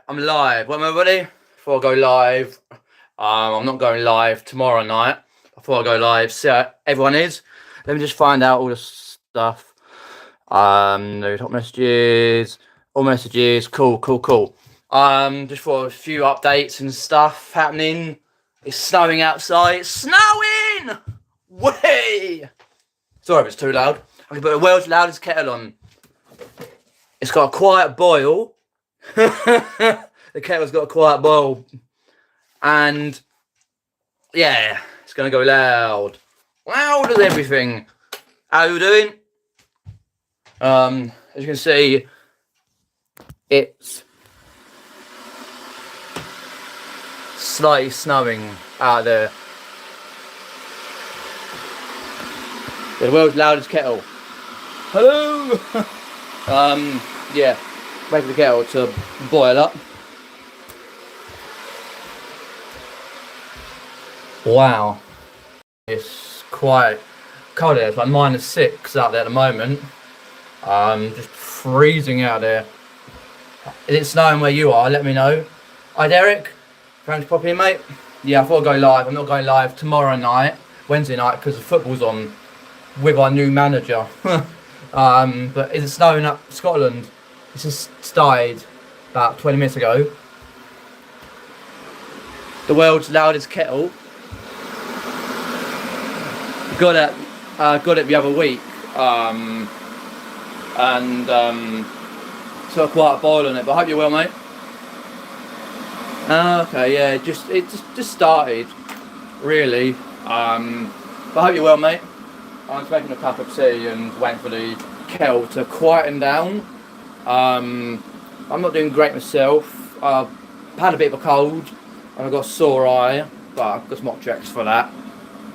I'm live. Well, everybody, before I go live, I'm not going live tomorrow night. Before I go live, see how everyone is. Let me just find out all the stuff. No top messages, all messages. Cool. Just for a few updates and stuff happening. It's snowing outside. It's snowing! Way! Sorry if it's too loud. I can put the world's loudest kettle on. It's got a quiet boil. The kettle's got a quiet boil, and yeah, it's gonna go loud as everything. How you doing? As you can see, it's slightly snowing out there. The world's loudest kettle. Hello. Yeah. Wait for the kettle to boil up. Wow. It's quite cold here. It's like -6 out there at the moment. Just freezing out there. Is it snowing where you are? Let me know. Hi Derek. Thanks for popping in, mate. Yeah, I thought I'd go live. I'm not going live tomorrow night, Wednesday night, because the football's on with our new manager. But is it snowing up Scotland? It's just started about 20 minutes ago. The world's loudest kettle. Got it the other week. So a quiet boil on it. But I hope you're well, mate. Okay, yeah, it just started, really. But I hope you're well, mate. I'm just making a cup of tea and waiting for the kettle to quieten down. I'm not doing great myself. I've had a bit of a cold and I've got a sore eye, but I've got some Optrex for that,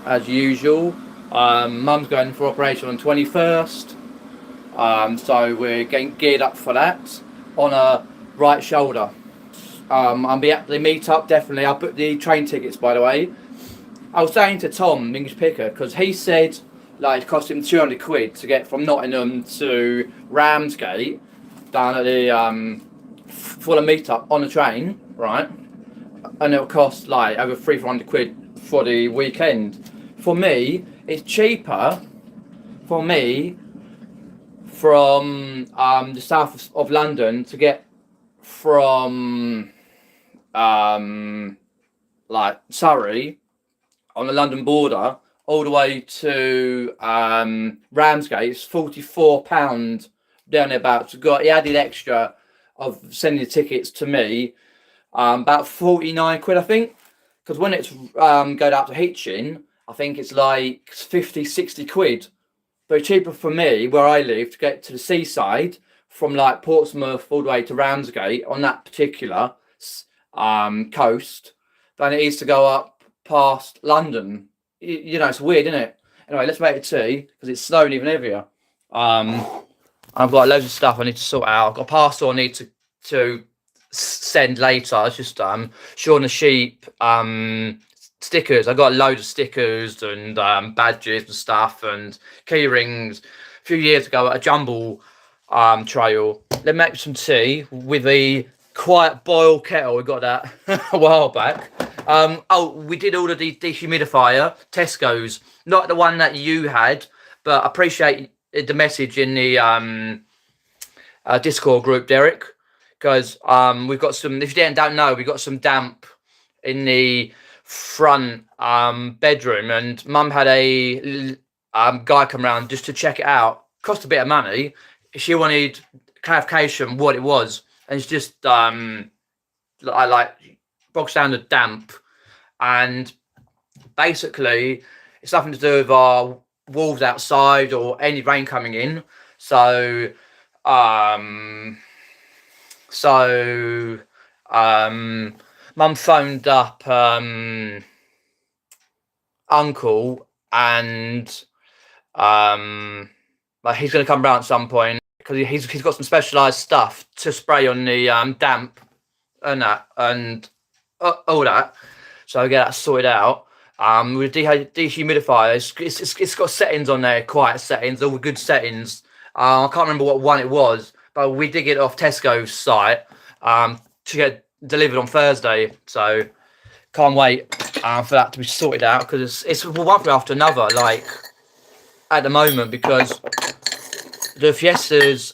as usual. Mum's going for operation on 21st, so we're getting geared up for that on a right shoulder. I'll be at the meet-up, definitely. I'll put the train tickets, by the way. I was saying to Tom, English Picker, because he said like it cost him 200 quid to get from Nottingham to Ramsgate down at the for the meet-up on the train, right? And it'll cost like over 300 quid for the weekend. For me, it's cheaper for me from the south of London to get from like Surrey on the London border all the way to Ramsgate. It's £44 down thereabouts. He added extra of sending the tickets to me, about 49 quid, I think, because when it's going out to Hitchin, I think it's like 50, 60 quid. But cheaper for me where I live to get to the seaside from like Portsmouth all the way to Ramsgate on that particular coast than it is to go up past London. You know, it's weird, isn't it? Anyway, let's make a tea because it's snowing even heavier. I've got loads of stuff I need to sort out. I've got a parcel I need to send later. It's just Shaun the Sheep stickers. I got a load of stickers and badges and stuff and key rings a few years ago at a jumble trail. Let's make some tea with the quiet boil kettle. We got that a while back. Oh, we did order the dehumidifier, Tesco's, not the one that you had, but I appreciate the message in the Discord group, Derek, because we've got some, if you don't know, we've got some damp in the front bedroom, and Mum had a guy come round just to check it out. Cost a bit of money. She wanted clarification what it was, and it's just like bog standard damp, and basically it's nothing to do with our walls outside or any rain coming in. So Mum phoned up uncle, and like he's going to come round at some point because he's got some specialised stuff to spray on the damp and that and all that. So I get that sorted out. With dehumidifier, it's got settings on there, quiet settings, all good settings. I can't remember what one it was, but we did get it off Tesco's site. to get delivered on Thursday. So can't wait for that to be sorted out, because it's one thing after another, like at the moment, because the Fiestas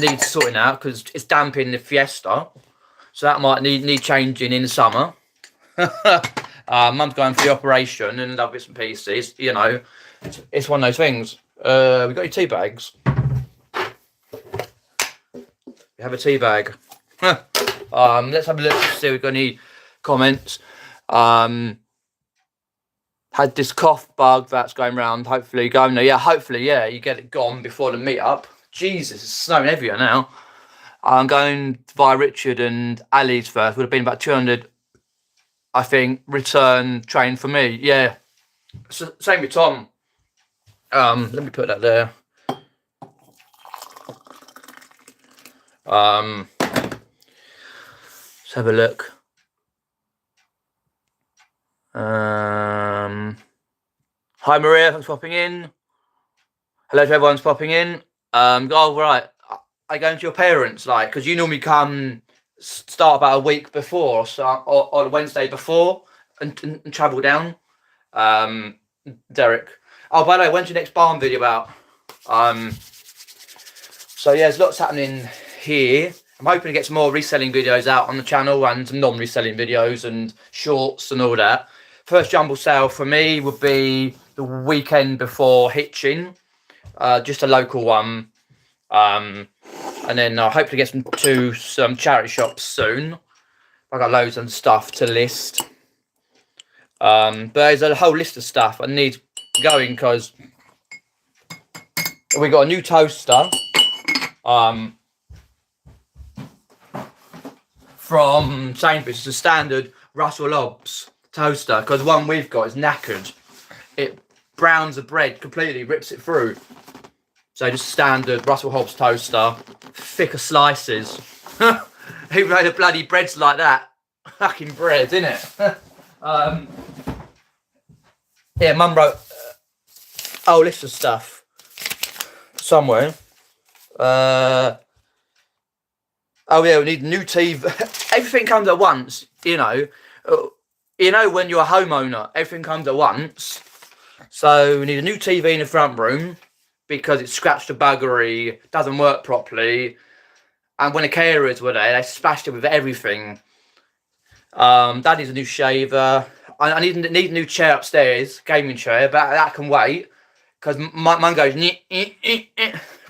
need sorting out because it's damping the Fiesta, so that might need changing in the summer. Mum's going for the operation and other bits and pieces. You know, it's one of those things. We got your tea bags. We have a tea bag. Let's have a look to see if we've got any comments. Had this cough bug that's going around. Hopefully going there. Yeah, hopefully, yeah, you get it gone before the meet-up. Jesus, it's snowing everywhere now. I'm going via Richard and Ali's first. Would have been about 200, I think, return train for me. Yeah. So, same with Tom. Let me put that there. Let's have a look. Hi Maria, thanks for popping in. Hello to everyone's popping in. Oh right, I go into your parents, like, because you normally come start about a week before, or the Wednesday before, and travel down. Derek. Oh, by the way, when's your next barn video out? So yeah, there's lots happening here. I'm hoping to get some more reselling videos out on the channel and some non-reselling videos and shorts and all that. First jumble sale for me would be the weekend before Hitchin, just a local one, and then I'll hopefully get some charity shops soon. I've got loads of stuff to list, but there's a whole list of stuff I need going because we got a new toaster from Sainsbury's. It's a standard Russell Hobbs toaster, because the one we've got is knackered. It browns the bread completely, rips it through. So just standard Russell Hobbs toaster, thicker slices. Who made the bloody bread's like that? Fucking bread, innit? Yeah, Mum wrote a whole list of stuff somewhere. Oh yeah, we need a new TV. Everything comes at once, you know. You know, when you're a homeowner, everything comes at once. So we need a new TV in the front room because it's scratched the buggery, doesn't work properly. And when the carers were there, they splashed it with everything. Dad needs a new shaver. I need a new chair upstairs, gaming chair, but that can wait because mum goes, I'm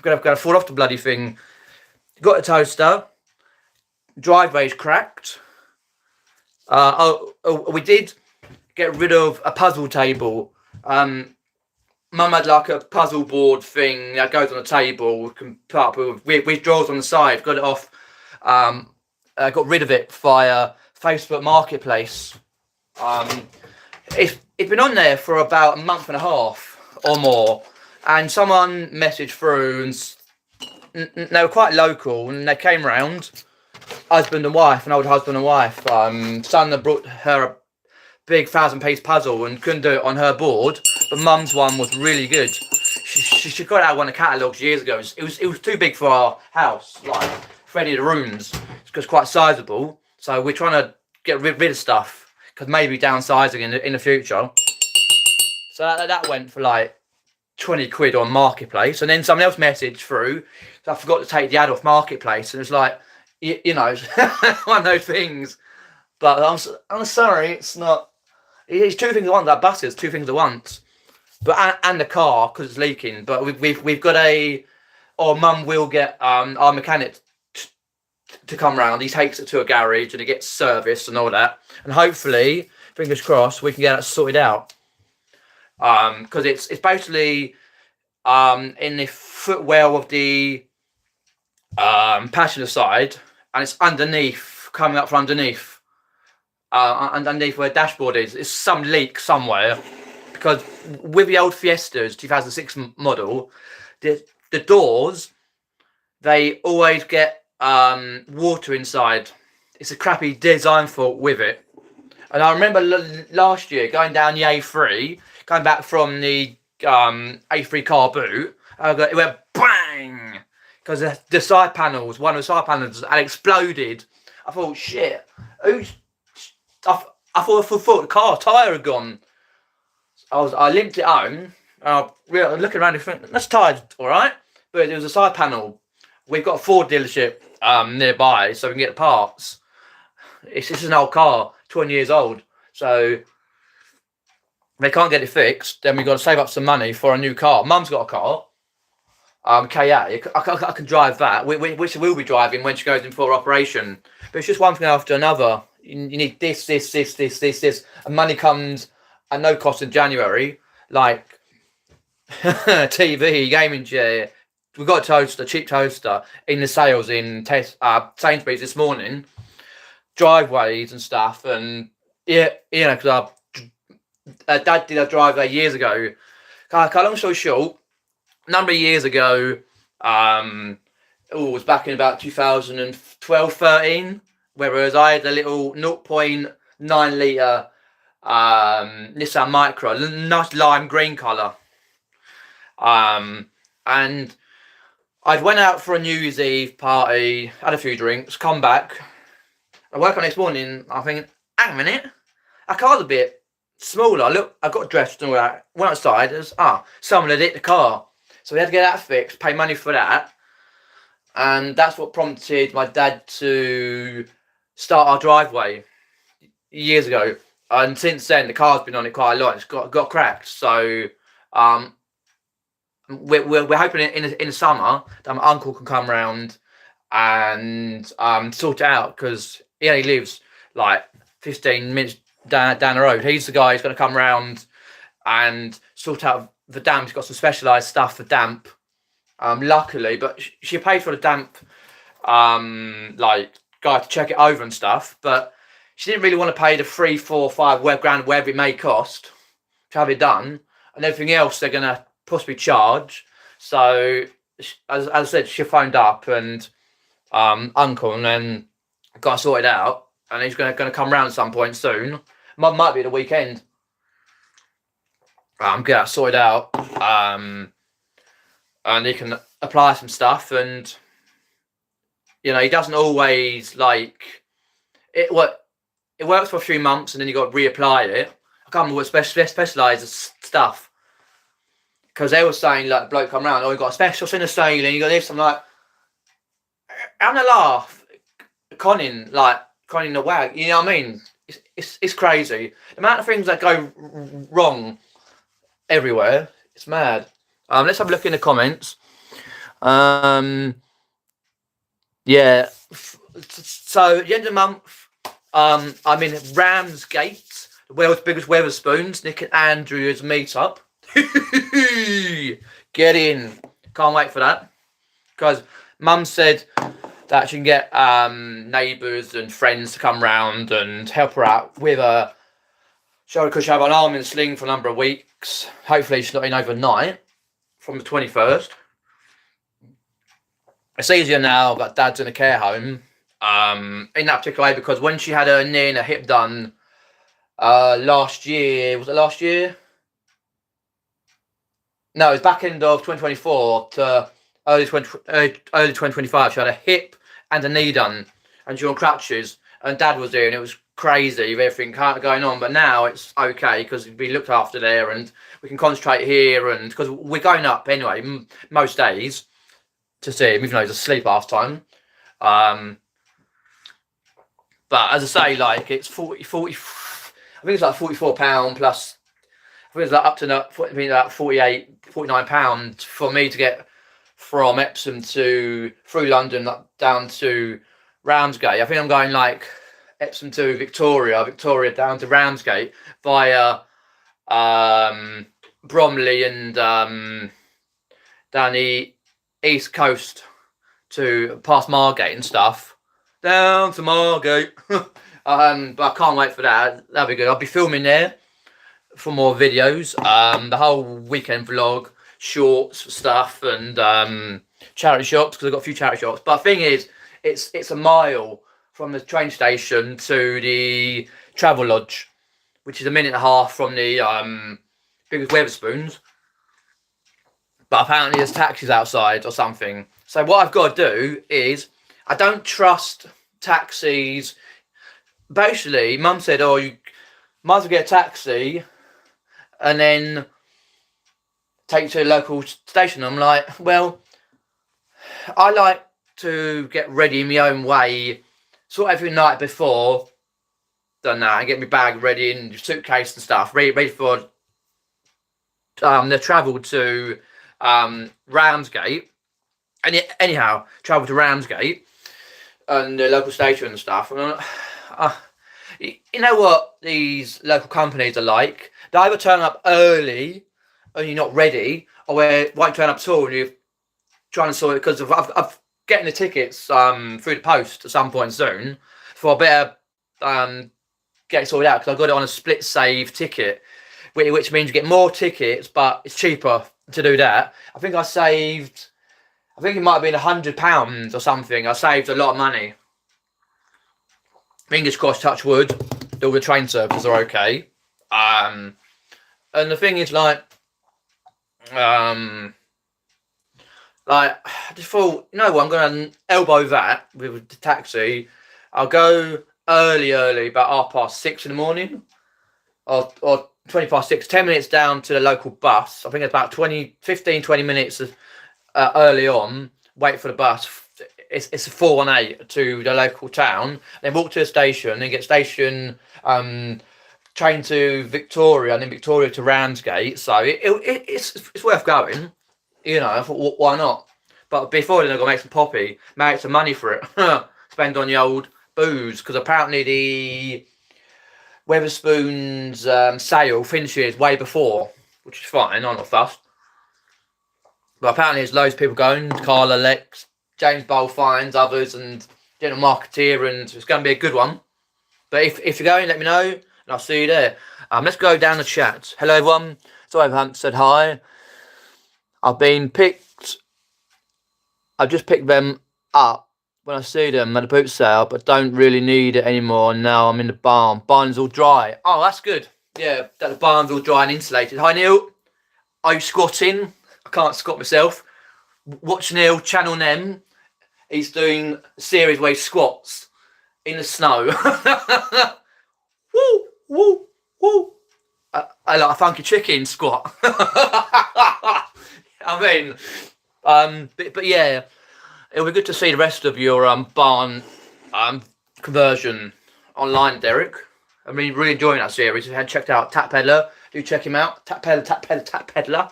gonna fall off the bloody thing. Got a toaster. Driveway's cracked. We did get rid of a puzzle table. Mum had like a puzzle board thing that goes on a table. Can put up with drawers on the side. Got it off. Got rid of it via Facebook Marketplace. It's been on there for about a month and a half or more, and someone messaged through, and they were quite local, and they came round. Husband and wife, an old husband and wife. Son had brought her a big 1,000-piece puzzle and couldn't do it on her board, but Mum's one was really good. She got out one of the catalogues years ago. It was too big for our house, like for any of the rooms. It's quite sizable, so we're trying to get rid of stuff because maybe downsizing in the future. So that went for like 20 quid on Marketplace, and then someone else messaged through. So I forgot to take the ad off Marketplace, and it's like, you know, one of those things. But I'm sorry, it's not. It's two things at once. That bus is two things at once. But and the car because it's leaking. But we've got Mum will get our mechanic to come round. He takes it to a garage and it gets serviced and all that. And hopefully, fingers crossed, we can get that sorted out. Because it's basically in the footwell of the passenger side, and it's underneath, coming up from underneath, underneath where the dashboard is. It's some leak somewhere, because with the old Fiestas 2006 model, the doors, they always get water inside. It's a crappy design fault with it. And I remember last year going down the A3, coming back from the A3 car boot, it went bang, because the side panels, one of the side panels had exploded I thought, shit, who's... I thought the car tyre had gone. I limped it home. Looking around, that's tired, all right. But there was a side panel. We've got a Ford dealership nearby, so we can get the parts. This is an old car, 20 years old. So they can't get it fixed. Then we've got to save up some money for a new car. Mum's got a car, KA. I can drive that, which we'll be driving when she goes in for operation. But it's just one thing after another. You need this, and money comes at no cost in January. Like TV, gaming chair. We got a cheap toaster in the sales in Sainsbury's this morning. Driveways and stuff, and because Dad did a driveway years ago. Long story short, a number of years ago, it was back in about 2012-13, whereas I had a little 0.9 litre Nissan Micra, nice lime green colour. And I'd went out for a New Year's Eve party, had a few drinks, come back. I woke up next morning, I think, hang a minute, our car's a bit smaller. I got dressed and all that, went outside, someone had hit the car. So we had to get that fixed, pay money for that. And that's what prompted my dad to start our driveway years ago. And since then, the car's been on it quite a lot. It's got cracked. So we're hoping in the summer that my uncle can come round and sort it out, because he only lives like 15 minutes down the road. He's the guy who's going to come round and sort out the damp. He's got some specialised stuff for damp, luckily, but she paid for the damp guy to check it over and stuff, but she didn't really want to pay the 3, 4, 5 grand, whatever it may cost to have it done, and everything else they're going to possibly charge. So as I said, she phoned up and uncle, and then got sorted out, and he's going to come round at some point soon. Might be the weekend. Get that sorted out, and he can apply some stuff, and he doesn't always like it. It works for a few months, and then you got to reapply it. I can't remember what specialised stuff, because they were saying, like, the bloke come round, we got a special in the sailing, you got this. I'm like, having a laugh, conning the wag, you know what I mean? It's crazy. The amount of things that go wrong everywhere, it's mad. Let's have a look in the comments. Yeah. So at the end of the month, I'm in Ramsgate, the world's biggest Weatherspoons. Nick and Andrew's meet up. Get in. Can't wait for that, because Mum said that she can get neighbours and friends to come round and help her out with her. Because she have an arm in a sling for a number of weeks. Hopefully she's not in overnight from the 21st. It's easier now that Dad's in a care home in that particular way, because when she had her knee and her hip done last year, was it last year? No, it was back end of 2024 to early 2025. She had a hip and a knee done, and she was on crutches, and Dad was there, and it was crazy with everything going on. But now it's okay, because we looked after there, and we can concentrate here, and because we're going up anyway most days to see him, even though he's asleep half time. But as I say, like, it's 40 I think it's like £44 plus, I think it's like up to like £49 for me to get from Epsom through London down to Ramsgate. I think I'm going like Epsom to Victoria down to Ramsgate via Bromley and down the east coast to past Margate and stuff, down to Margate. But I can't wait for that. That'll be good. I'll be filming there for more videos. The whole weekend vlog, shorts, stuff, and charity shops, because I've got a few charity shops. But the thing is, it's a mile from the train station to the travel lodge, which is a minute and a half from the biggest Weatherspoons. But apparently there's taxis outside or something. So what I've got to do is, I don't trust taxis. Basically, Mum said, "Oh, you might as well get a taxi, and then take you to a local station." I'm like, well, I like to get ready in my own way, sort of every night before. Done that, get my bag ready and your suitcase and stuff, ready for the travel to Ramsgate. And anyhow, travel to Ramsgate and the local station and stuff. And you know what these local companies are like? They either turn up early and you're not ready, or they won't turn up at all and you're trying to sort it, because I've getting the tickets through the post at some point soon, for a better get it sorted out, because I've got it on a split save ticket, which means you get more tickets, but it's cheaper to do that. I think it might have been £100 or something. I saved a lot of money. Fingers crossed, touch wood, all the train services are okay. And the thing is, like I just thought, you know what, I'm going to elbow that with the taxi. I'll go early, about 6:30 in the morning, or 6:20, 10 minutes down to the local bus. I think it's about 20 minutes early on, wait for the bus. It's a 418 to the local town, then walk to the station, then get station train to Victoria, and then Victoria to Ramsgate. So it's worth going, you know. I thought, why not? But before then, I've got to make some poppy, make some money for it. Spend on the old booze, because apparently the Weatherspoons sale finishes way before, which is fine, I'm not fussed. But apparently there's loads of people going, Carla, Lex, James Bowl finds others, and General Marketeer, and it's going to be a good one. But if you're going, let me know, and I'll see you there. Let's go down the chat. Hello everyone, so I haven't said hi. I've just picked them up when I see them at the boot sale, but don't really need it anymore. Now I'm in the barn. Barn's all dry. Oh, that's good. Yeah, that the barn's all dry and insulated. Hi Neil, are you squatting? I can't squat myself. Watch Neil, Channel Nem. He's doing a series where he squats in the snow. Woo, woo, woo. I like a funky chicken squat. I mean, but yeah, it'll be good to see the rest of your barn conversion online, Derek. I mean, really enjoying that series. If you hadn't checked out Tap Peddler, do check him out. Tap Peddler.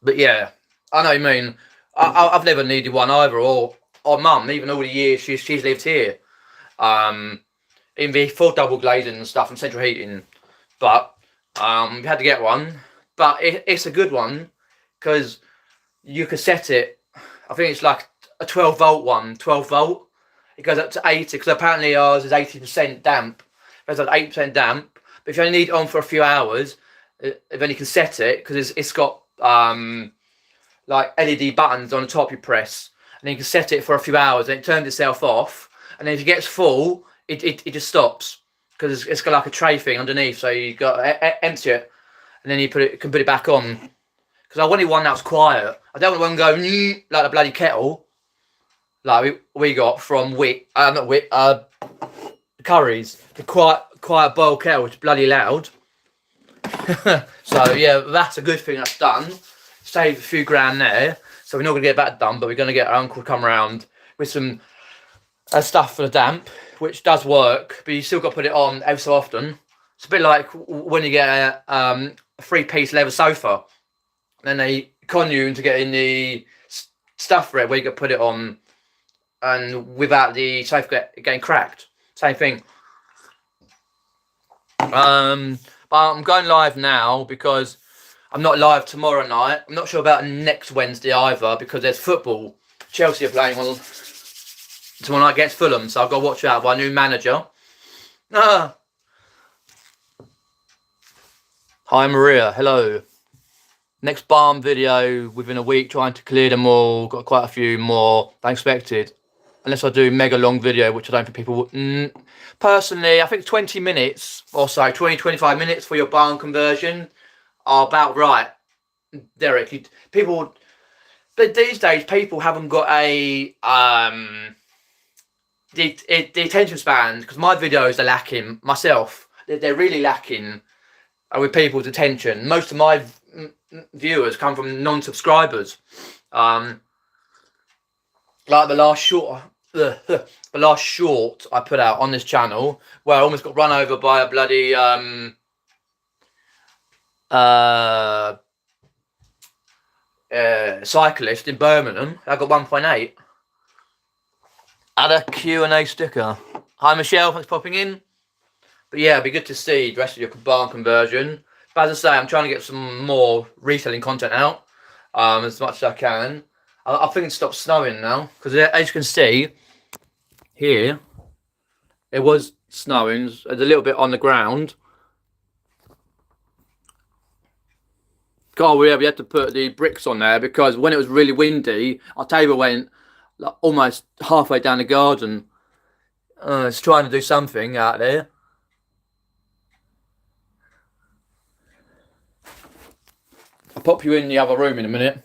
But yeah, I know what you mean. I've never needed one either, or Mum, even all the years she's lived here. In the full double glazing and stuff and central heating. But we had to get one. But it's a good one, because you can set it. I think it's like a 12 volt one, 12 volt. It goes up to 80, because apparently ours is 80% damp. It's like 8% damp. But if you only need it on for a few hours, then you can set it, because it's got like LED buttons on the top you press. And then you can set it for a few hours, and it turns itself off. And then if it gets full, it just stops, because it's got like a tray thing underneath. So you got empty it, and then you can put it back on. Because I wanted one that was quiet. I don't want one go like the bloody kettle, like we got from Curry's, the quiet boil kettle, which is bloody loud. So yeah, that's a good thing that's done. Save a few grand there. So we're not going to get that done, but we're going to get our uncle to come around with some stuff for the damp, which does work, but you still got to put it on every so often. It's a bit like when you get a 3-piece leather sofa, then they con you into getting the stuff for it, where you got to put it on, and without the sofa getting cracked. Same thing. But I'm going live now because I'm not live tomorrow night. I'm not sure about next Wednesday either, because there's football. Chelsea are playing on tomorrow night against Fulham, so I've got to watch out for our new manager. Hi Maria, hello. Next barn video within a week, trying to clear them all. Got quite a few more than expected. Unless I do mega long video, which I don't think people would. Personally, I think 20 minutes or so, 20-25 minutes for your barn conversion are about right, Derek. But these days, people haven't got a the attention span, because my videos are lacking myself. They're really lacking with people's attention. Most of my viewers come from non-subscribers. Like the last short, the last short I put out on this channel, where I almost got run over by a bloody cyclist in Birmingham. I got 1.8. Add a Q&A sticker. Hi Michelle, thanks for popping in. But yeah, it'd be good to see the rest of your barn conversion. But as I say, I'm trying to get some more reselling content out as much as I can. I think it stopped snowing now, because as you can see here, it was snowing. There's a little bit on the ground. God, we had to put the bricks on there, because when it was really windy, our table went like almost halfway down the garden. It's trying to do something out there. I'll pop you in the other room in a minute.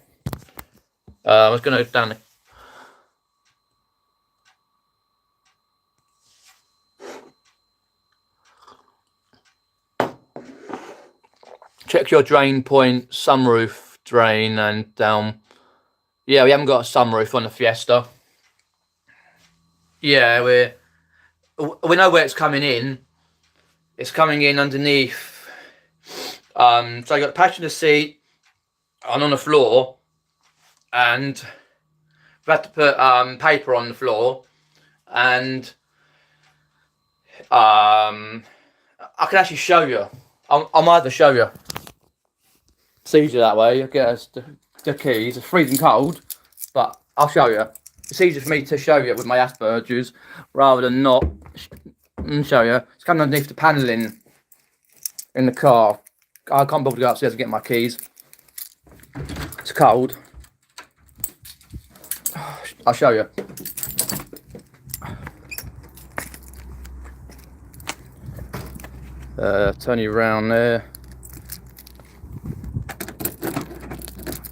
I was going to go down the... Check your drain point, sunroof, drain, and down. Yeah, we haven't got a sunroof on the Fiesta. Yeah, we know where it's coming in. It's coming in underneath. So I got the passenger seat and on the floor, and we had to put paper on the floor, and I can actually show you. I might have to show you. It's easier that way. You get us the keys. It's freezing cold, but I'll show you. It's easier for me to show you with my Asperger's rather than not show you. It's coming underneath the panelling in the car. I can't bother to go upstairs and get my keys. It's cold. I'll show you. Turn you around there.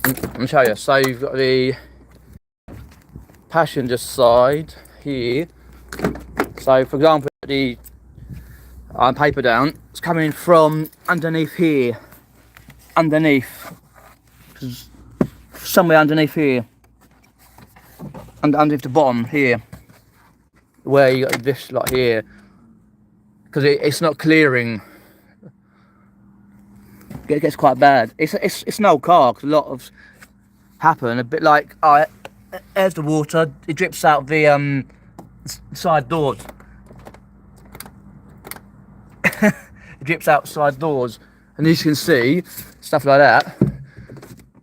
Let me show you. So you've got the passenger side here. So for example, the paper down, it's coming from underneath here. Underneath. Somewhere underneath here. And underneath the bottom here. Where you got this lot here. Because it's not clearing. It gets quite bad. It's an old car, because a lot of happen. A bit like, there's the water. It drips out the side doors. It drips out side doors, and as you can see, stuff like that.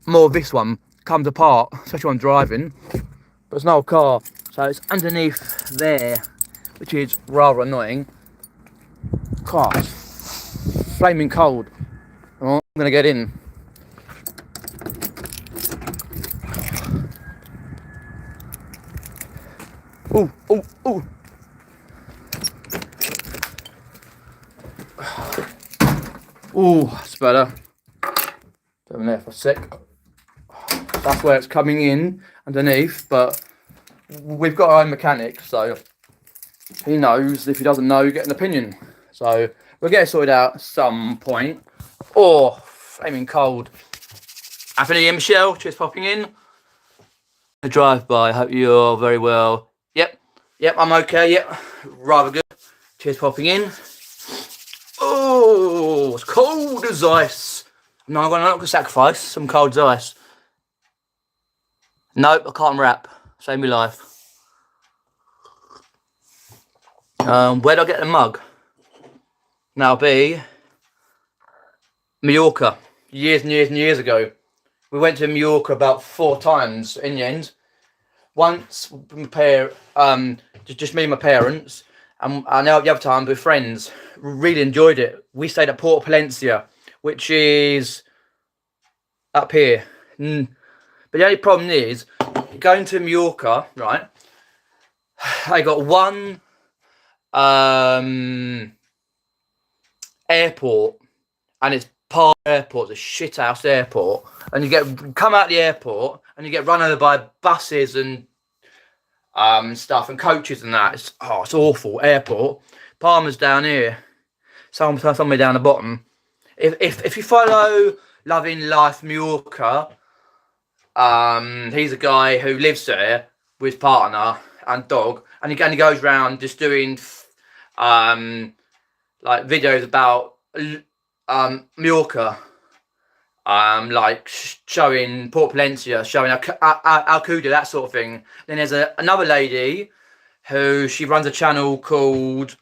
More of this one comes apart, especially when driving. But it's an old car, so it's underneath there, which is rather annoying. God, it's flaming cold. I'm gonna get in. Ooh, ooh, ooh. Ooh, that's better. Put them there for a sec. That's where it's coming in underneath, but we've got our own mechanic, so he knows. If he doesn't know, you get an opinion. So we'll get it sorted out at some point. Oh, flaming cold. Anthony and Michelle, cheers for popping in. A drive-by, hope you're very well. Yep, I'm okay, yep, rather good. Cheers for popping in. Oh, it's cold as ice. No, I'm not gonna sacrifice some cold as ice. Nope, I can't rap. Save me life. Where do I get the mug? Now be Mallorca. Years and years and years ago. We went to Mallorca about 4 times in the end. Once just me and my parents, and now the other time with friends. Really enjoyed it. We stayed at Port Palencia, which is up here. But the only problem is, going to Mallorca, right? I got one airport, and it's Park Airport, a shithouse airport, and you come out the airport and you get run over by buses and stuff, and coaches and that. It's awful. Airport. Palmer's down here. Somewhere down the bottom. If you follow Loving Life Mallorca, he's a guy who lives there with his partner and dog, and he goes around just doing like videos about Mallorca, like showing Port Palencia, showing Alcuda, that sort of thing. Then there's another lady who she runs a channel called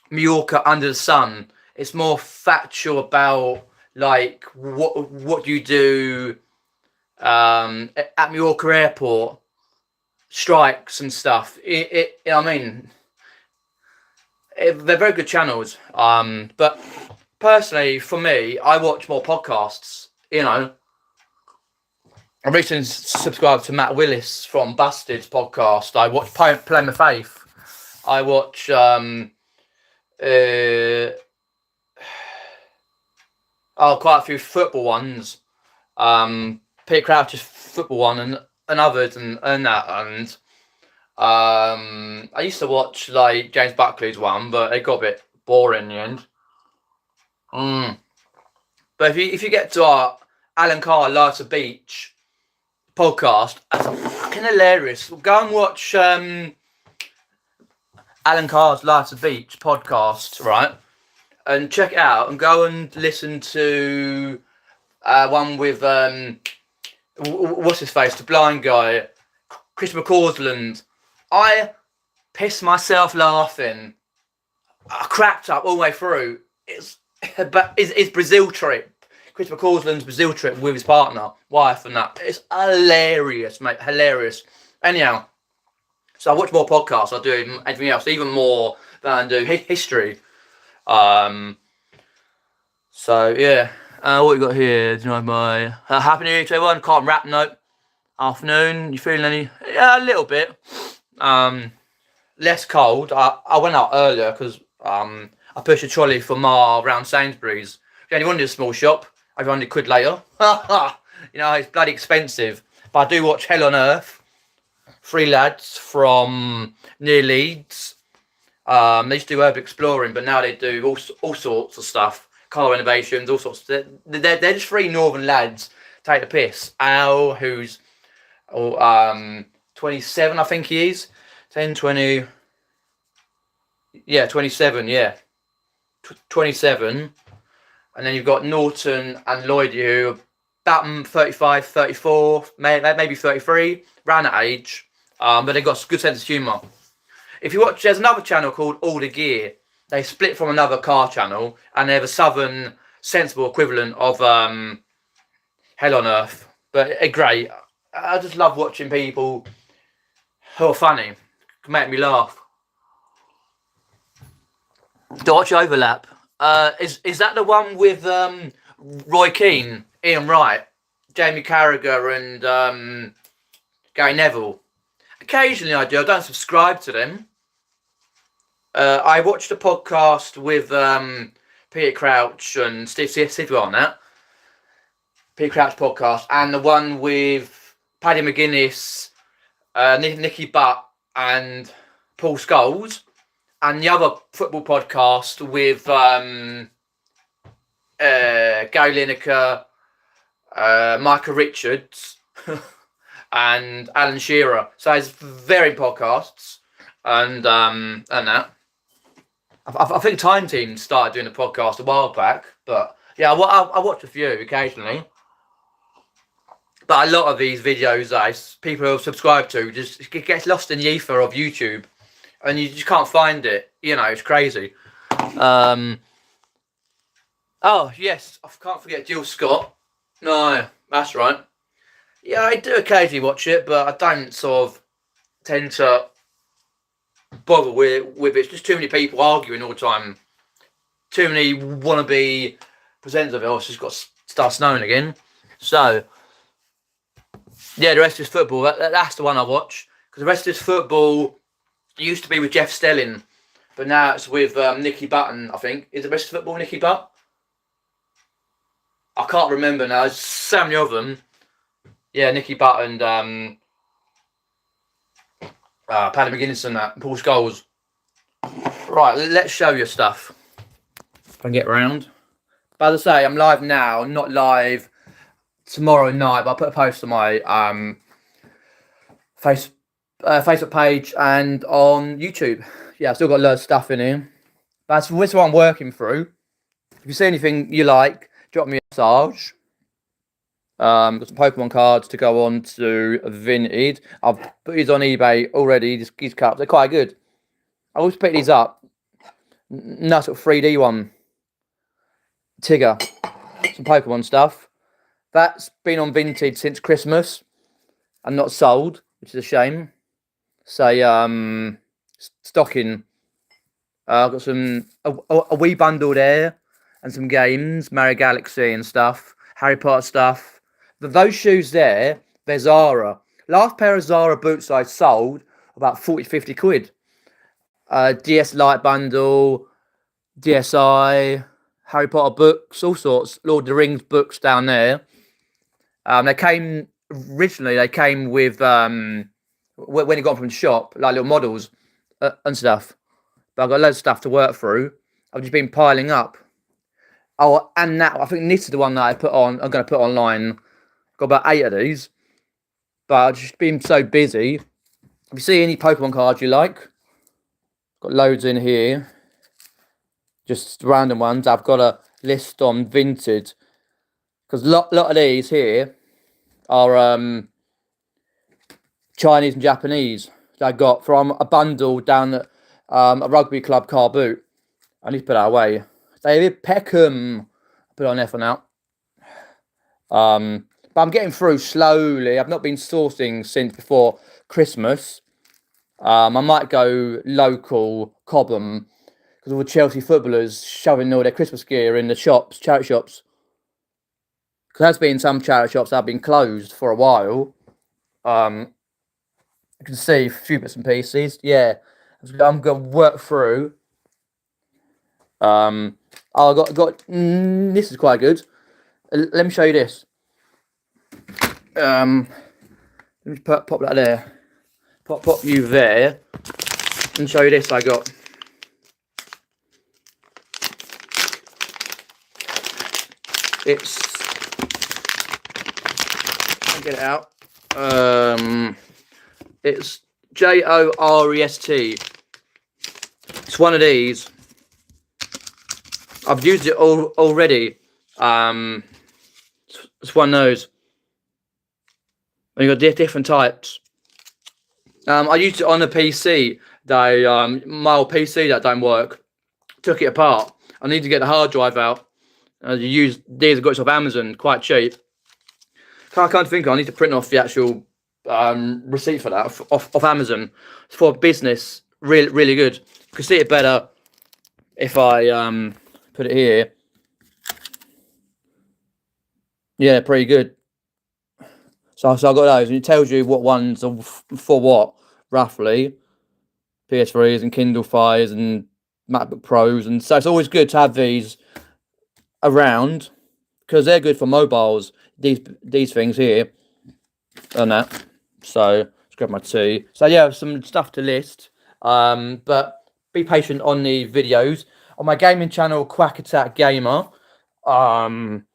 Mallorca Under the Sun. It's more factual about like what you do at Mallorca Airport, strikes and stuff. I mean, they're very good channels. But personally, for me, I watch more podcasts. You know, I recently subscribed to Matt Willis from Bastard's podcast. I watch Play My Faith. I watch quite a few football ones. Peter Crouch's football one and others and that, and I used to watch like James Buckley's one, but it got a bit boring in the end. But if you get to our Alan Carr Lights of Beach podcast, that's fucking hilarious. Go and watch Alan Carr's Lights of Beach podcast, right? And check it out, and go and listen to one with what's his face, the blind guy, Chris McCausland. I pissed myself laughing. I cracked up all the way through. It's Brazil trip, Chris McCausland's Brazil trip with his partner, wife, and that. It's hilarious, mate. Hilarious. Anyhow, so I watch more podcasts. I do anything else, even more than I do history. So yeah. What we got here? My Happy New Year to everyone. Can't rap note. Afternoon. You feeling any? Yeah, a little bit. Less cold. I went out earlier because I pushed a trolley for Ma around Sainsbury's. We only wanted a small shop. I wanted £100 later. You know, it's bloody expensive. But I do watch Hell on Earth. 3 lads from near Leeds. They used to do urban exploring, but now they do all sorts of stuff. Car renovations, all sorts. They're just 3 northern lads take the piss. Al, who's 27, I think he is. 10, 20. Yeah, 27, yeah. 27. And then you've got Norton and Lloyd, who are about 35, 34, maybe 33, around that age. But they've got a good sense of humour. If you watch, there's another channel called All the Gear. They split from another car channel, and they have a southern sensible equivalent of Hell on Earth. But great. I just love watching people who are funny, make me laugh. Dodge Overlap. Is that the one with Roy Keane, Ian Wright, Jamie Carragher, and Gary Neville? Occasionally I do. I don't subscribe to them. I watched a podcast with Peter Crouch and Steve Sidwell on that. Peter Crouch podcast, and the one with Paddy McGuinness, Nicky Butt, and Paul Scholes, and the other football podcast with Gary Lineker, Micah Richards, and Alan Shearer. So it's varying podcasts, and that. I think Time Team started doing a podcast a while back, but yeah, I watch a few occasionally. But a lot of these videos people who subscribe to just gets lost in the ether of YouTube, and you just can't find it. You know, it's crazy. Oh yes, I can't forget Jill Scott. No, that's right. Yeah, I do occasionally watch it, but I don't sort of tend to bother with it. It's just too many people arguing all the time. Too many wannabe presenters of it. Oh, it's just got to start snowing again. So yeah, the rest is football. That's the one I watch, because the rest is football used to be with Jeff Stelling, but now it's with Nicky Button. I think is the rest of football Nicky Butt. I can't remember now. There's so many of them. Yeah, Nicky Butt and Paddy McGuinness and that, Paul Scholes. Right, let's show you stuff. If I can get around. But as I say, I'm live now, not live tomorrow night, but I'll put a post on my Facebook page and on YouTube. Yeah, I've still got a lot of stuff in here. But this is what I'm working through. If you see anything you like, drop me a message. Got some Pokemon cards to go on to Vinted. I've put these on eBay already, these cups. They're quite good. I always pick these up. Nice little 3D one. Tigger. Some Pokemon stuff. That's been on Vinted since Christmas and not sold, which is a shame. Say, stocking. I've got a wee bundle there and some games, Mario Galaxy and stuff, Harry Potter stuff. But those shoes there, they're Zara. Last pair of Zara boots I sold about 40-50 quid. DS Lite bundle, DSI, Harry Potter books, all sorts, Lord of the Rings books down there. They came with when you got them from the shop, like little models and stuff. But I've got loads of stuff to work through. I've just been piling up. Oh, and that, I think this is the one that I'm going to put online. I've got about 8 of these. But I've just been so busy. If you see any Pokemon cards you like, got loads in here. Just random ones. I've got a list on Vinted. Because a lot of these here are Chinese and Japanese that I got from a bundle down at a rugby club car boot. I need to put that away. David Peckham. I'll put it on there for now. But I'm getting through slowly. I've not been sourcing since before Christmas. I might go local Cobham because all the Chelsea footballers shoving all their Christmas gear in the shops, charity shops. Because there's been some charity shops that have been closed for a while. You can see a few bits and pieces. Yeah, I'm going to work through. I got this is quite good. Let me show you this. Let me pop that there. Pop you there. And show you this I got. It's, I'll get it out. It's JOREST. It's one of these. I've used it already. It's one of those. And you've got different types. I used it on a PC. My old PC that don't work. Took it apart. I need to get the hard drive out. These I got it off Amazon, quite cheap. I can't think. I need to print off the actual receipt for that off Amazon. It's for business. Really good. You can see it better if I put it here. Yeah, pretty good. So I got those, and it tells you what ones are for what, roughly. PS3s and Kindle Fires and MacBook Pros, and so it's always good to have these around because they're good for mobiles. These things here and that. So let's grab my tea. So yeah, some stuff to list. But be patient on the videos on my gaming channel, Quack Attack Gamer. I'm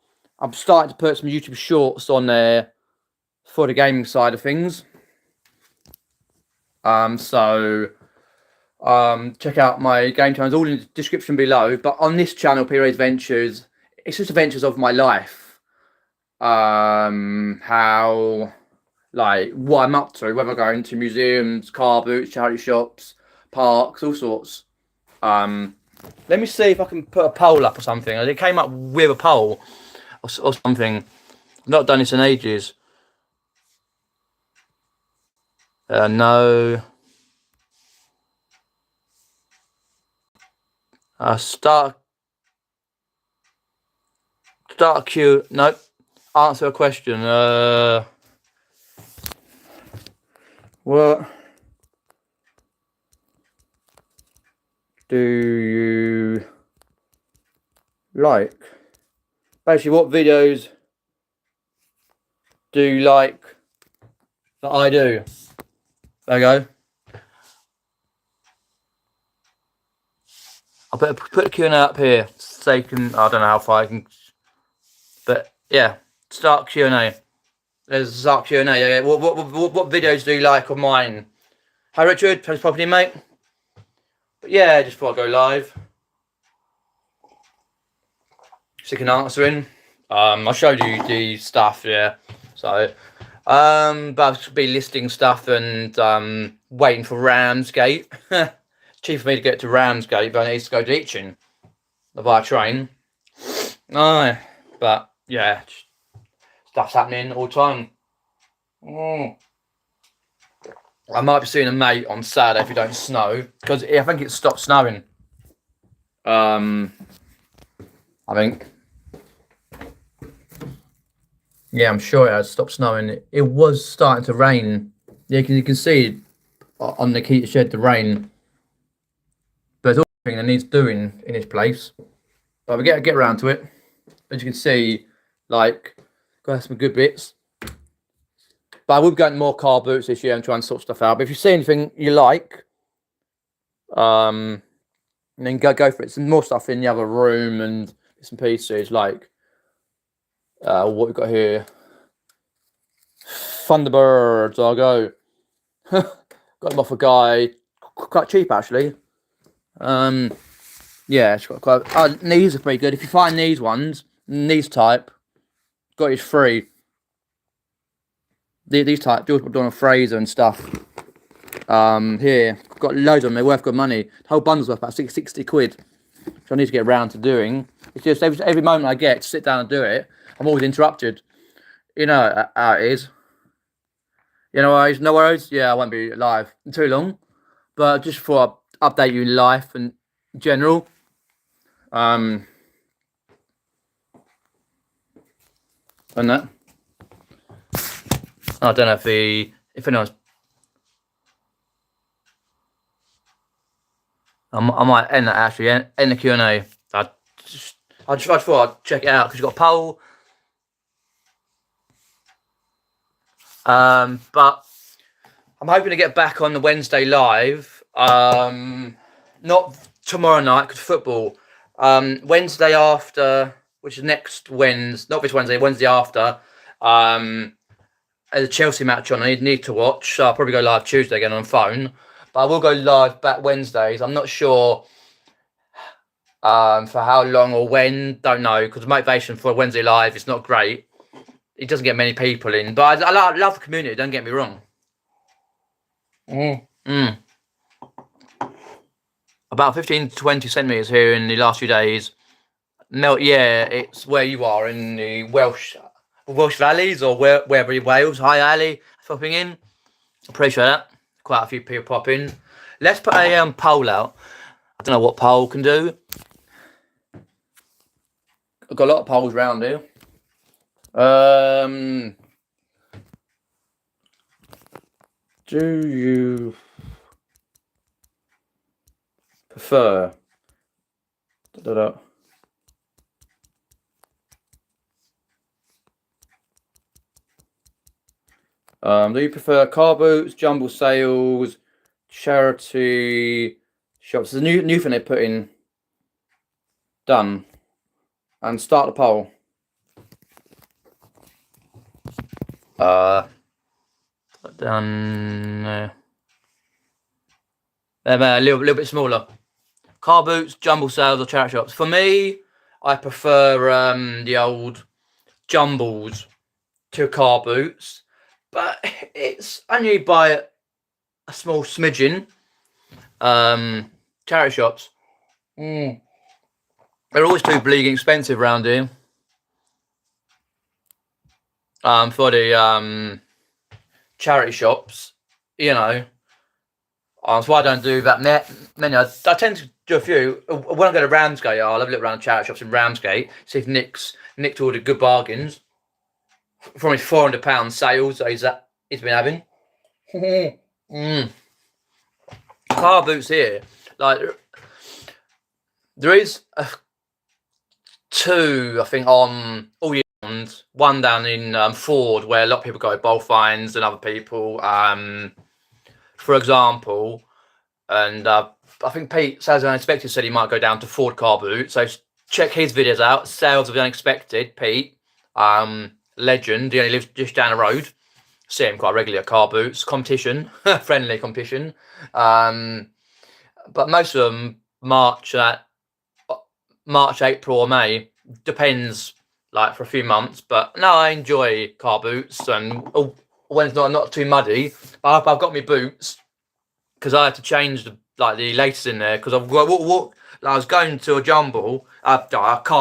starting to put some YouTube shorts on there for the gaming side of things. Check out my game channels, all in the description below. But on this channel, P-Ray's Ventures, it's just adventures of my life. How, like, what I'm up to, whether going to museums, car boots, charity shops, parks, all sorts. Let me see if I can put a poll up or something. It came up with a poll or something. I've not done this in ages. No. Start a queue. No. Answer a question. What do you like? Basically, what videos do you like that I do? There you go. I'll put the Q&A up here so you can. I don't know how far I can, but yeah, start Q&A. There's start Q&A. Yeah. What videos do you like of mine? Hi Richard, how's property, mate? But yeah, just before I go live, so you can answer in. I showed you the stuff, yeah. So, but I'll be listing stuff and waiting for Ramsgate. Cheap for me to get to Ramsgate, but I need to go to Itchen via train. No, but yeah, stuff's happening all the time. I might be seeing a mate on Saturday if it don't snow, because I think it stopped snowing. I think. Yeah, I'm sure it has stopped snowing. It was starting to rain. Yeah, you can see on the heat shed the rain. But there's all that needs doing in this place. But we get around to it. As you can see, like, got some good bits. But I will be going to more Carboots this year and try and sort stuff out. But if you see anything you like, then go for it. Some more stuff in the other room and some pieces like what we've got here. Thunderbirds, I'll go. Got them off a guy, quite cheap actually. Yeah, it's got quite. These are pretty good. If you find these ones, these type, got it free. These type, Donald Fraser and stuff. Here, got loads of them. They're worth good money. The whole bundle's worth about 60 quid. Which I need to get around to doing. It's just every moment I get to sit down and do it, I'm always interrupted. You know how it is. You know, no worries. Yeah, I won't be live too long, but just for update you in life and general. And that. I don't know if anyone's. I might end that actually. End the Q&A. I just thought I'd check it out because you've got a poll. But I'm hoping to get back on the Wednesday live. Not tomorrow night because football. Wednesday after, which is next Wednesday, not this Wednesday, Wednesday after. There's a Chelsea match on I need to watch. So I'll probably go live Tuesday again on phone. But I will go live back Wednesdays. I'm not sure for how long or when. Don't know because the motivation for a Wednesday live is not great. It doesn't get many people in, but I love the community. Don't get me wrong. About 15 to 20 centimeters here in the last few days. No, yeah, it's where you are in the Welsh valleys or wherever in Wales. Hi, Ali, popping in. Appreciate that. Quite a few people pop in. Let's put a poll out. I don't know what poll can do. I've got a lot of polls around here. Do you prefer do you prefer car boots, jumble sales, charity shops? There's a new thing they put in. Done. And start the poll. Done. A little bit smaller. Car boots, jumble sales, or charity shops. For me, I prefer the old jumbles to car boots, but it's only by a small smidgen. Charity shops. They're always too bleeding expensive around here. For the charity shops, you know. So I don't do that many. I tend to do a few. When I go to Ramsgate, I'll have a look around the charity shops in Ramsgate, see if Nick's all the good bargains from his £400 sales that he's been having. Car boots here, like there is two, I think, on all year round. One down in Ford, where a lot of people go, Bolfines and other people, for example, and I think Pete Sales of the Unexpected said he might go down to Ford Carboots. So check his videos out. Sales of the Unexpected, Pete. Legend. He only lives just down the road. See him quite regularly at Carboots. Competition. Friendly competition. But most of them March, April or May. Depends, like, for a few months. But no, I enjoy Carboots. And when it's not too muddy. But I've got my boots. Because I had to change the laces in there. Because I was going to a car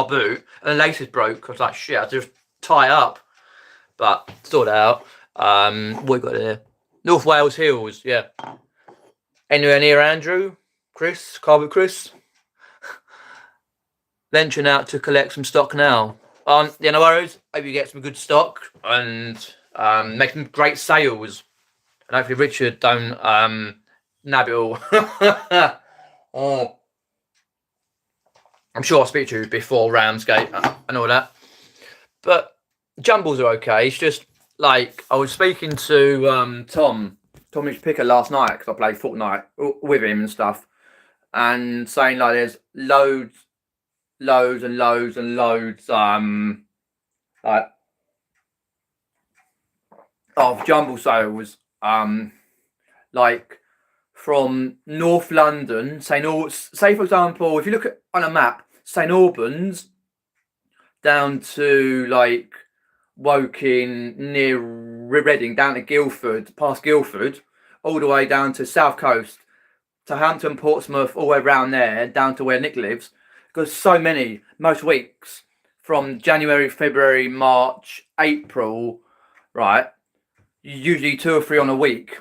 boot. And the laces broke. I was like, shit, I had to just tie it up. But sort it out. What we got there? North Wales Hills, yeah. Anywhere near Andrew? Chris? Carboot Chris? Venturing out to collect some stock now. Yeah, no worries. Hope you get some good stock and make some great sales. And hopefully Richard don't nab it all. Oh. I'm sure I'll speak to you before Ramsgate and all that. But jumbles are okay. It's just like I was speaking to Tom Picker last night because I played Fortnite with him and stuff, and saying like there's loads like of jumble sales like from North London, say for example, if you look at on a map, St Albans down to like Woking near Reading, down to Guildford, past Guildford, all the way down to South Coast, to Hampton, Portsmouth, all the way around there, down to where Nick lives. Because so many, most weeks, from January, February, March, April, right? Usually 2 or 3 on a week.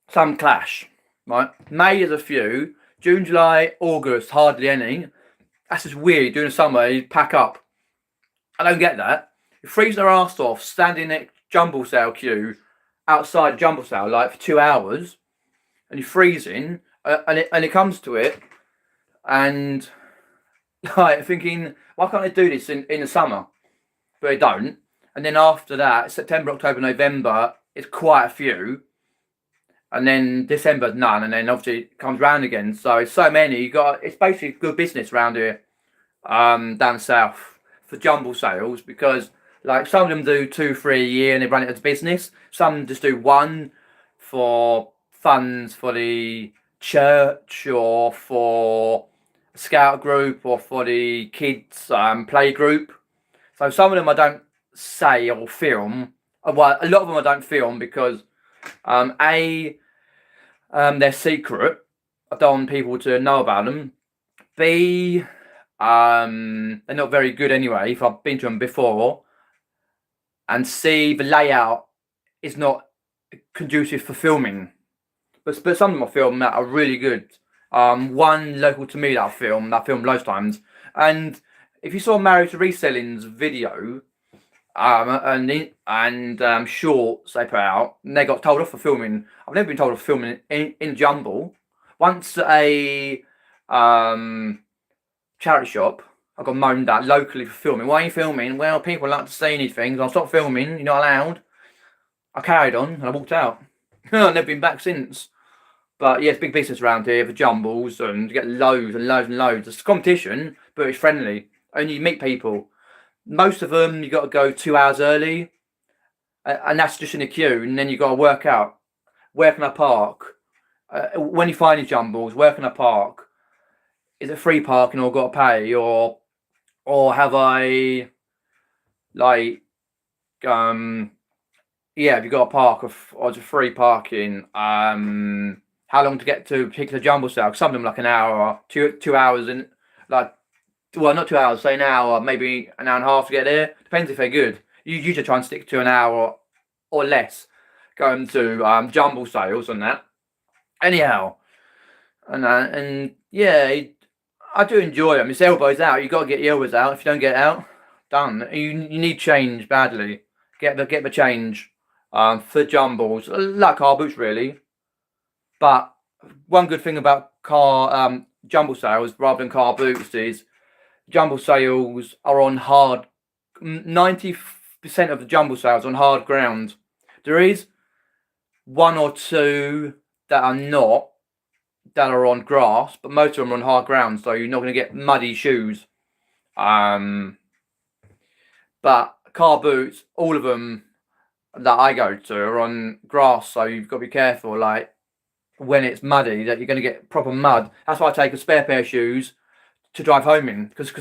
Some clash, right? May is a few. June, July, August, hardly any. That's just weird. During the summer, you pack up. I don't get that. You're freezing their arse off, standing in jumble sale queue outside jumble sale like for 2 hours, and you're freezing, and it comes to it, and like thinking, why can't they do this in the summer? But they don't. And then after that, September, October, November, it's quite a few, and then December none, and then obviously it comes round again. So it's so many. It's basically good business around here, down south for jumble sales, because like some of them do 2, 3 a year and they run it as a business. Some just do 1 for funds for the church or for a scout group or for the kids play group. So some of them I don't say or film. Well, a lot of them I don't film because they're secret. I don't want people to know about them. B, they're not very good anyway if I've been to them before. And C, the layout is not conducive for filming. But some of them I film that are really good. One local to me that I filmed loads of times. And if you saw Married to Reselling's video and shorts they put out, and they got told off for filming. I've never been told off for filming in jumble. Once a charity shop, I got moaned at locally for filming. Why are you filming? Well, people like to see anything. I'll stop filming. You're not allowed. I carried on and I walked out. I've never been back since. But yeah, it's big business around here for jumbles, and you get loads and loads and loads. It's competition, but it's friendly. And you meet people. Most of them, you got to go 2 hours early. And that's just in a queue. And then you got to work out, where can I park? When you find your jumbles, where can I park? Is it free parking or got to pay? Or have I, like, yeah, have you got a park or is it free parking? How long to get to a particular jumble sale? Some of them like an hour, 2 hours, and like, well, not 2 hours, say an hour, maybe an hour and a half to get there. Depends if they're good. You usually try and stick to an hour or less going to jumble sales and that. Anyhow, and yeah, I do enjoy them. It's elbows out. You got to get your elbows out. If you don't get out, done. You need change badly. Get the change for jumbles, like Carboots really. But one good thing about jumble sales rather than Carboots is jumble sales are on hard. 90% of the jumble sales on hard ground. There is 1 or 2 that are not. that are on grass, but most of them are on hard ground, so you're not going to get muddy shoes. But car boots, all of them that I go to are on grass, so you've got to be careful, like when it's muddy, that you're going to get proper mud. That's why I take a spare pair of shoes to drive home in, because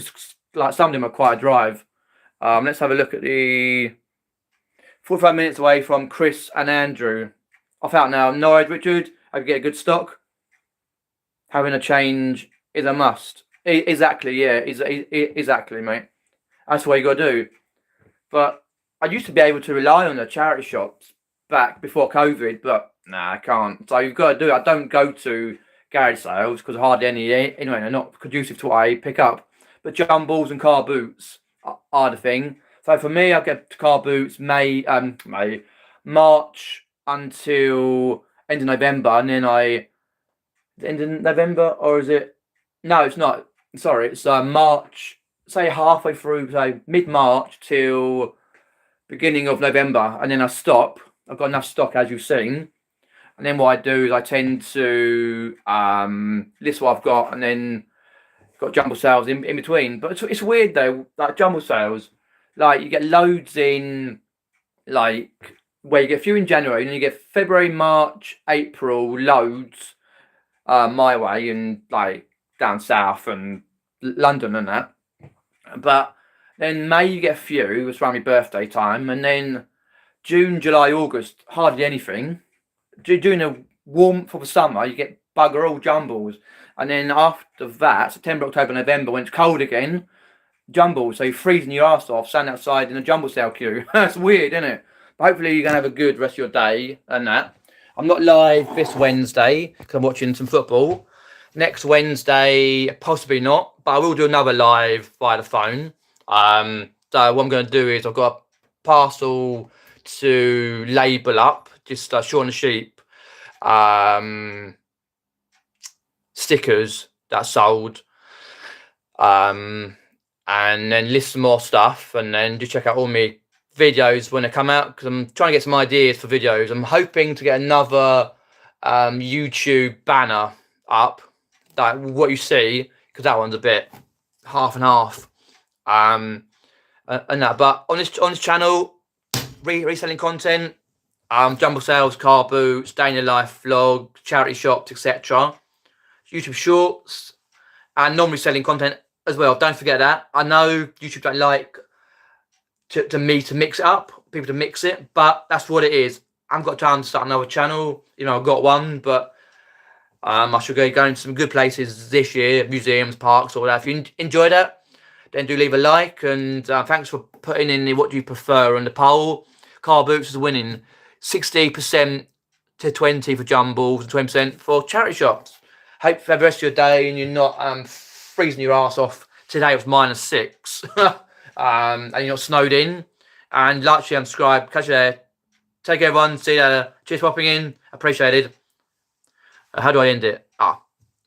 like some of them are quite a drive. Let's have a look at the 45 minutes away from Chris and Andrew. Off out now. Norwich, Richard, I can get a good stock. Having a change is a must. Exactly, yeah, exactly, mate. That's what you got to do. But I used to be able to rely on the charity shops back before COVID, but nah, I can't. So you've got to do it. I don't go to garage sales because hardly any, anyway, they're not conducive to what I pick up. But jumbles and car boots are the thing. So for me, I get car boots March until end of November, and then end of November, or is it? No, it's not. Sorry, it's March. Say halfway through, say mid-March till beginning of November, and then I stop. I've got enough stock, as you've seen, and then what I do is I tend to list what I've got, and then got jumble sales in between. But it's weird though, like jumble sales, like you get loads in, like where you get a few in January, and then you get February, March, April, loads my way, and like down south and London and that. But then May you get a few, it's around my birthday time, and then June, July, August, hardly anything. During the warmth of the summer, you get bugger all jumbles. And then after that, September, October, November, when it's cold again, jumbles. So you're freezing your ass off, standing outside in a jumble sale queue. That's weird, isn't it? But hopefully you're going to have a good rest of your day and that. I'm not live this Wednesday because I'm watching some football. Next Wednesday, possibly not, but I will do another live via the phone. So what I'm going to do is I've got a parcel to label up, just Shaun the Sheep stickers that are sold, and then list some more stuff, and then just check out all my videos when they come out, because I'm trying to get some ideas for videos. I'm hoping to get another YouTube banner up, like what you see, because that one's a bit half and half, and that. But on this channel, reselling content, jumble sales, car boots, day in the life vlog, charity shops, etc. YouTube shorts, and non-reselling content as well. Don't forget that. I know YouTube don't like to mix it up, people to mix it, but that's what it is. I haven't got time to start another channel. You know, I've got one, but I should go into some good places this year, museums, parks, all that. If you enjoyed that, then do leave a like, and thanks for putting in what do you prefer on the poll. Car boots is winning 60% to 20% for jumbles and 20% for charity shops. Hope you have the rest of your day and you're not freezing your ass off. Today it was -6. And you're not snowed in. And like, share, and subscribe. Catch you there. Take care, everyone. See you later. Cheers for popping in. Appreciated. How do I end it?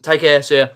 Take care. See ya.